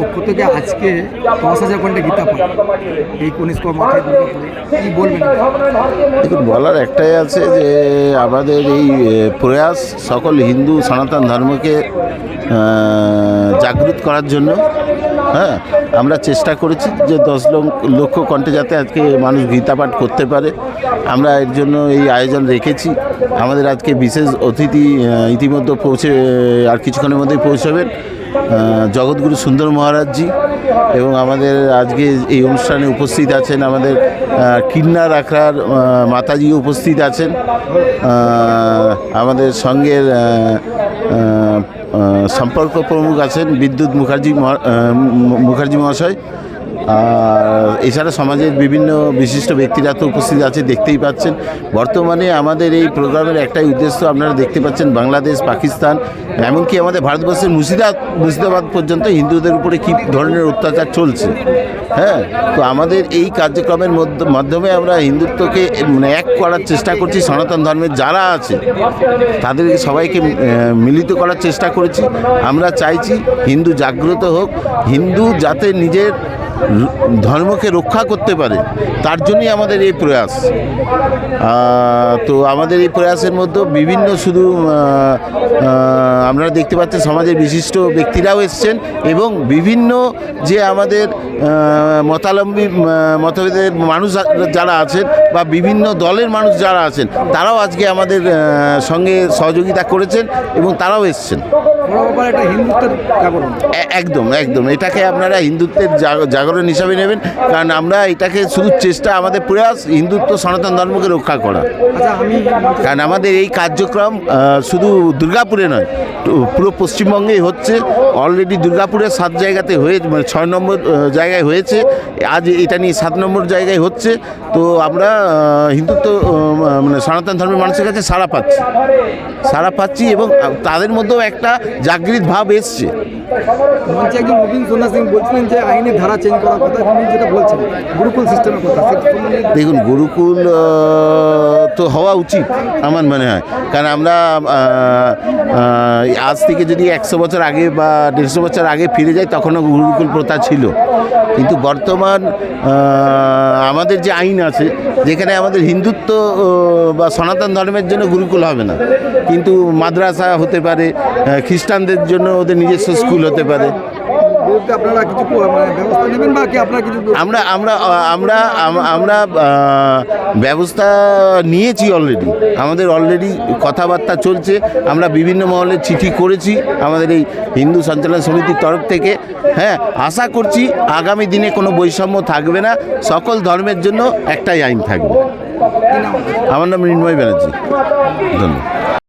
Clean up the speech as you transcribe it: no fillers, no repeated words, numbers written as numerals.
পক্ষ থেকে আজকে 10,000 ঘন্টা গীতা পাঠ এই কনিষ্ক মাথায় দুর্গাপুরে কি বলবেন? দেখুন, বলার একটাই আছে যে আমাদের এই প্রয়াস সকল হিন্দু সনাতন ধর্মকে জাগৃত করার জন্য আমরা চেষ্টা করেছি যে 10 লক্ষ কণ্ঠে যাতে আজকে মানুষ গীতা পাঠ করতে পারে। আমরা এর জন্য এই আয়োজন রেখেছি। আমাদের আজকে বিশেষ অতিথি ইতিমধ্যে আর কিছুক্ষণের মধ্যেই পৌঁছাবেন জগৎগুরু সুন্দর মহারাজজি, এবং আমাদের আজকে এই অনুষ্ঠানে উপস্থিত আছেন আমাদের কিন্নার আখড়ার মাতাজিও উপস্থিত আছেন, আমাদের সঙ্গের সম্পর্ক প্রমুখ আছেন বিদ্যুৎ মুখার্জি মহাশয়, আর এছাড়া সমাজের বিভিন্ন বিশিষ্ট ব্যক্তিরা তো উপস্থিত আছে, দেখতেই পাচ্ছেন। বর্তমানে আমাদের এই প্রোগ্রামের একটাই উদ্দেশ্য, আপনারা দেখতে পাচ্ছেন বাংলাদেশ, পাকিস্তান, এমনকি আমাদের ভারতবর্ষের মুর্শিদাবাদ পর্যন্ত হিন্দুদের উপরে কী ধরনের অত্যাচার চলছে। তো আমাদের এই কার্যক্রমের মাধ্যমে আমরা হিন্দুত্বকে এক করার চেষ্টা করছি। সনাতন ধর্মের যারা আছে তাদেরকে সবাইকে মিলিত করার চেষ্টা করেছি। আমরা চাইছি হিন্দু জাগ্রত হোক, হিন্দু যাতে নিজের ধর্মকে রক্ষা করতে পারে, তার জন্যই আমাদের এই প্রয়াস। তো আমাদের এই প্রয়াসের মধ্যে বিভিন্ন শুধু আপনারা দেখতে পাচ্ছেন সমাজের বিশিষ্ট ব্যক্তিরাও এসছেন, এবং বিভিন্ন যে আমাদের মতভেদের মানুষ যারা আছেন বা বিভিন্ন দলের মানুষ যারা আছেন, তারাও আজকে আমাদের সঙ্গে সহযোগিতা করেছেন এবং তারাও এসছেন। একদম এটাকে আপনারা হিন্দুত্বের জাগরণ হিসাবে নেবেন, কারণ আমরা এটাকে শুধু চেষ্টা, আমাদের প্রয়াস হিন্দুত্ব সনাতন ধর্মকে রক্ষা করা। কারণ আমাদের এই কার্যক্রম শুধু দুর্গাপুরে নয়, পুরো পশ্চিমবঙ্গেই হচ্ছে। অলরেডি দুর্গাপুরে 7 জায়গাতে মানে 6 নম্বর জায়গায় হয়েছে, আজ এটা নিয়ে 7 নম্বর জায়গায় হচ্ছে। তো আমরা হিন্দুত্ব মানে সনাতন ধর্মের মানুষের কাছে সাড়া পাচ্ছি এবং তাদের মধ্যেও একটা জাগৃত ভাব এসছে। মঞ্চে একজন নবীন সন্ন্যাসী বলছিলেন যে আইনের ধারা চেঞ্জ করার কথা, আপনি যেটা বলছেন গুরুকুল সিস্টেমের কথা, দেখুন, গুরুকুল তো হওয়া উচিত আমার মনে হয়। কারণ আমরা আজ থেকে যদি 100 বছর আগে বা 150 বছর আগে ফিরে যাই, তখনও গুরুকুল প্রথা ছিল। কিন্তু বর্তমান আমাদের যে আইন আছে, যেখানে আমাদের হিন্দুত্ব বা সনাতন ধর্মের জন্য গুরুকুল হবে না, কিন্তু মাদ্রাসা হতে পারে, খ্রিস্টানদের জন্য ওদের নিজস্ব স্কুল হতে পারে। আমরা ব্যবস্থা নিয়েছি অলরেডি, আমাদের অলরেডি কথাবার্তা চলছে। আমরা বিভিন্ন মহলে চিঠি করেছি আমাদের এই হিন্দু সঞ্চালন সমিতির তরফ থেকে। আশা করছি আগামী দিনে কোনো বৈষম্য থাকবে না, সকল ধর্মের জন্য একটাই আইন থাকবে। আমার নাম মৃন্ময় ব্যানার্জি। ধন্যবাদ।